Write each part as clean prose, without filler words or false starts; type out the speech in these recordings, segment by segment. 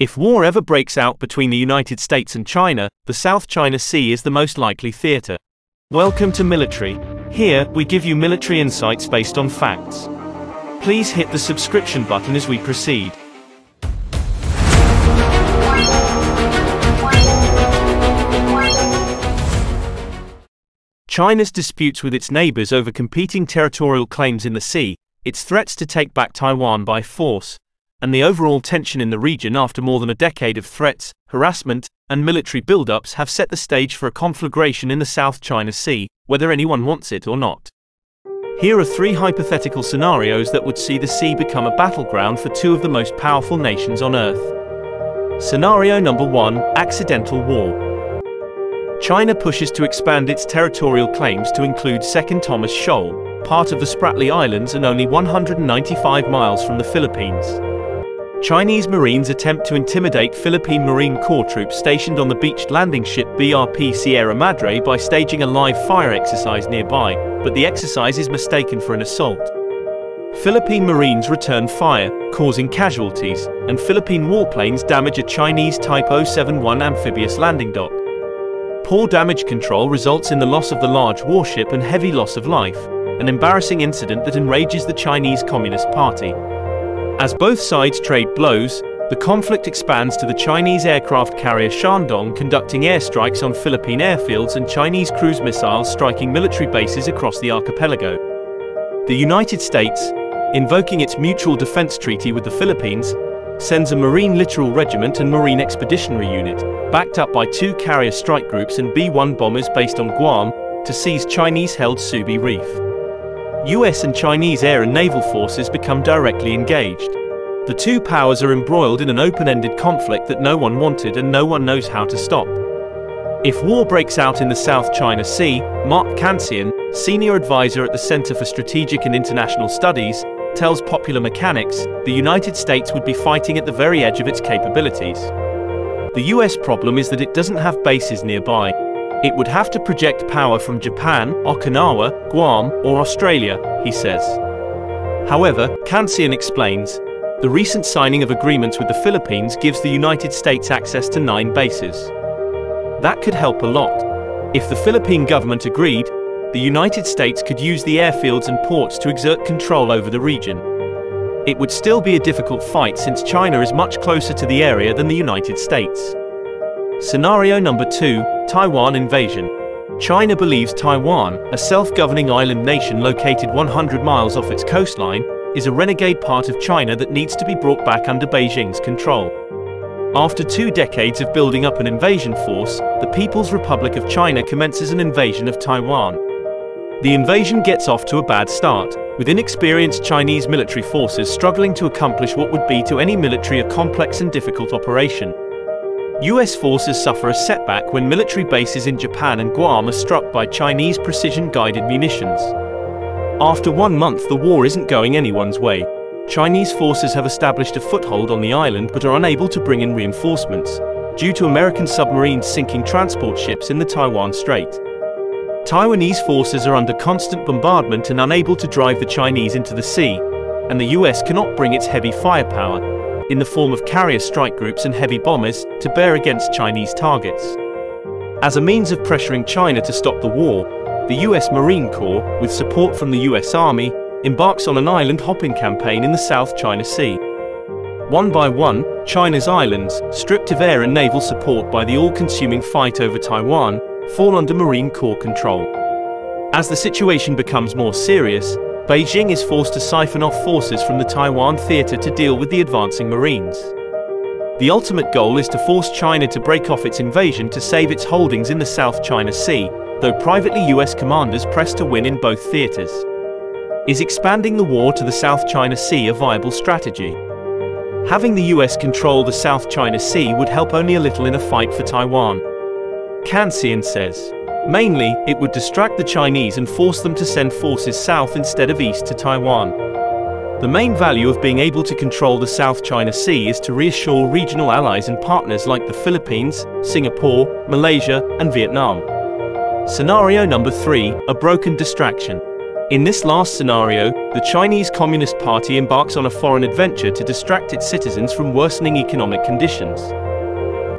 If war ever breaks out between the United States and China, the South China Sea is the most likely theater. Welcome to Military. Here, we give you military insights based on facts. Please hit the subscription button as we proceed. China's disputes with its neighbors over competing territorial claims in the sea, its threats to take back Taiwan by force, and the overall tension in the region after more than a decade of threats, harassment, and military buildups have set the stage for a conflagration in the South China Sea, whether anyone wants it or not. Here are 3 hypothetical scenarios that would see the sea become a battleground for 2 of the most powerful nations on Earth. Scenario number 1, accidental war. China pushes to expand its territorial claims to include Second Thomas Shoal, part of the Spratly Islands and only 195 miles from the Philippines. Chinese Marines attempt to intimidate Philippine Marine Corps troops stationed on the beached landing ship BRP Sierra Madre by staging a live fire exercise nearby, but the exercise is mistaken for an assault. Philippine Marines return fire, causing casualties, and Philippine warplanes damage a Chinese Type 071 amphibious landing dock. Poor damage control results in the loss of the large warship and heavy loss of life, an embarrassing incident that enrages the Chinese Communist Party. As both sides trade blows, the conflict expands to the Chinese aircraft carrier Shandong conducting airstrikes on Philippine airfields and Chinese cruise missiles striking military bases across the archipelago. The United States, invoking its mutual defense treaty with the Philippines, sends a Marine Littoral Regiment and Marine Expeditionary Unit, backed up by 2 carrier strike groups and B-1 bombers based on Guam, to seize Chinese-held Subi Reef. US and Chinese air and naval forces become directly engaged. The 2 powers are embroiled in an open-ended conflict that no one wanted and no one knows how to stop. If war breaks out in the South China Sea, Mark Kansian, senior advisor at the Center for Strategic and International Studies, tells Popular Mechanics, the United States would be fighting at the very edge of its capabilities. The US problem is that it doesn't have bases nearby. It would have to project power from Japan, Okinawa, Guam, or Australia, he says. However, Kansian explains, the recent signing of agreements with the Philippines gives the United States access to 9 bases. That could help a lot. If the Philippine government agreed, the United States could use the airfields and ports to exert control over the region. It would still be a difficult fight since China is much closer to the area than the United States. Scenario number 2, Taiwan invasion. China believes Taiwan, a self-governing island nation located 100 miles off its coastline, is a renegade part of China that needs to be brought back under Beijing's control. After 2 decades of building up an invasion force, the People's Republic of China commences an invasion of Taiwan. The invasion gets off to a bad start, with inexperienced Chinese military forces struggling to accomplish what would be to any military a complex and difficult operation. US forces suffer a setback when military bases in Japan and Guam are struck by Chinese precision-guided munitions. After 1 month, the war isn't going anyone's way. Chinese forces have established a foothold on the island but are unable to bring in reinforcements, due to American submarines sinking transport ships in the Taiwan Strait. Taiwanese forces are under constant bombardment and unable to drive the Chinese into the sea, and the US cannot bring its heavy firepower, in the form of carrier strike groups and heavy bombers, to bear against Chinese targets. As a means of pressuring China to stop the war, the US Marine Corps, with support from the US Army, embarks on an island-hopping campaign in the South China Sea. One by one, China's islands, stripped of air and naval support by the all-consuming fight over Taiwan, fall under Marine Corps control. As the situation becomes more serious, Beijing is forced to siphon off forces from the Taiwan theater to deal with the advancing Marines. The ultimate goal is to force China to break off its invasion to save its holdings in the South China Sea, though privately US commanders press to win in both theaters. Is expanding the war to the South China Sea a viable strategy? Having the US control the South China Sea would help only a little in a fight for Taiwan. Kansian says, mainly, it would distract the Chinese and force them to send forces south instead of east to Taiwan. The main value of being able to control the South China Sea is to reassure regional allies and partners like the Philippines, Singapore, Malaysia, and Vietnam. Scenario number 3, a broken distraction. In this last scenario, the Chinese Communist Party embarks on a foreign adventure to distract its citizens from worsening economic conditions.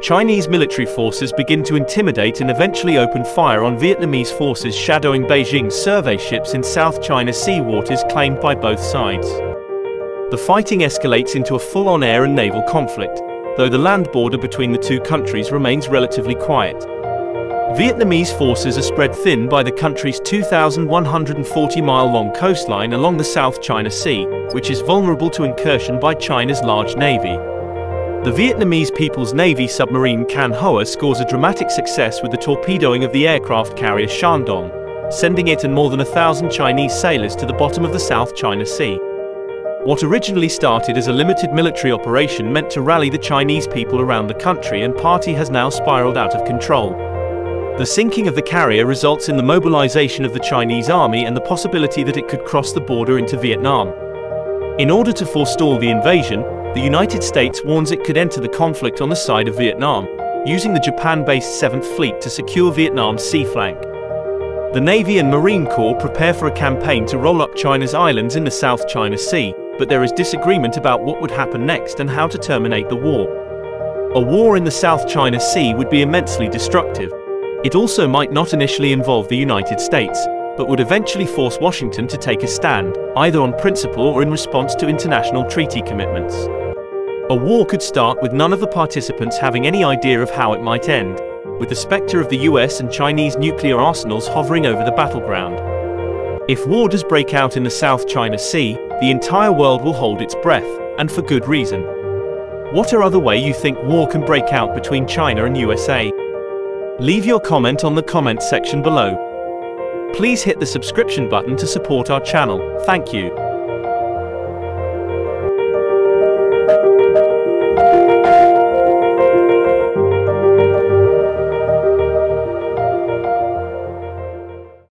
Chinese military forces begin to intimidate and eventually open fire on Vietnamese forces shadowing Beijing's survey ships in South China Sea waters claimed by both sides. The fighting escalates into a full-on air and naval conflict, though the land border between the two countries remains relatively quiet. Vietnamese forces are spread thin by the country's 2,140-mile-long coastline along the South China Sea, which is vulnerable to incursion by China's large navy. The Vietnamese People's Navy submarine Can Hoa scores a dramatic success with the torpedoing of the aircraft carrier Shandong, sending it and more than 1,000 Chinese sailors to the bottom of the South China Sea. What originally started as a limited military operation meant to rally the Chinese people around the country, and party has now spiraled out of control. The sinking of the carrier results in the mobilization of the Chinese army and the possibility that it could cross the border into Vietnam. In order to forestall the invasion, the United States warns it could enter the conflict on the side of Vietnam, using the Japan-based 7th Fleet to secure Vietnam's sea flank. The Navy and Marine Corps prepare for a campaign to roll up China's islands in the South China Sea, but there is disagreement about what would happen next and how to terminate the war. A war in the South China Sea would be immensely destructive. It also might not initially involve the United States, but would eventually force Washington to take a stand, either on principle or in response to international treaty commitments. A war could start with none of the participants having any idea of how it might end, with the specter of the US and Chinese nuclear arsenals hovering over the battleground. If war does break out in the South China Sea, the entire world will hold its breath, and for good reason. What are other ways you think war can break out between China and USA? Leave your comment on the comment section below. Please hit the subscription button to support our channel. Thank you.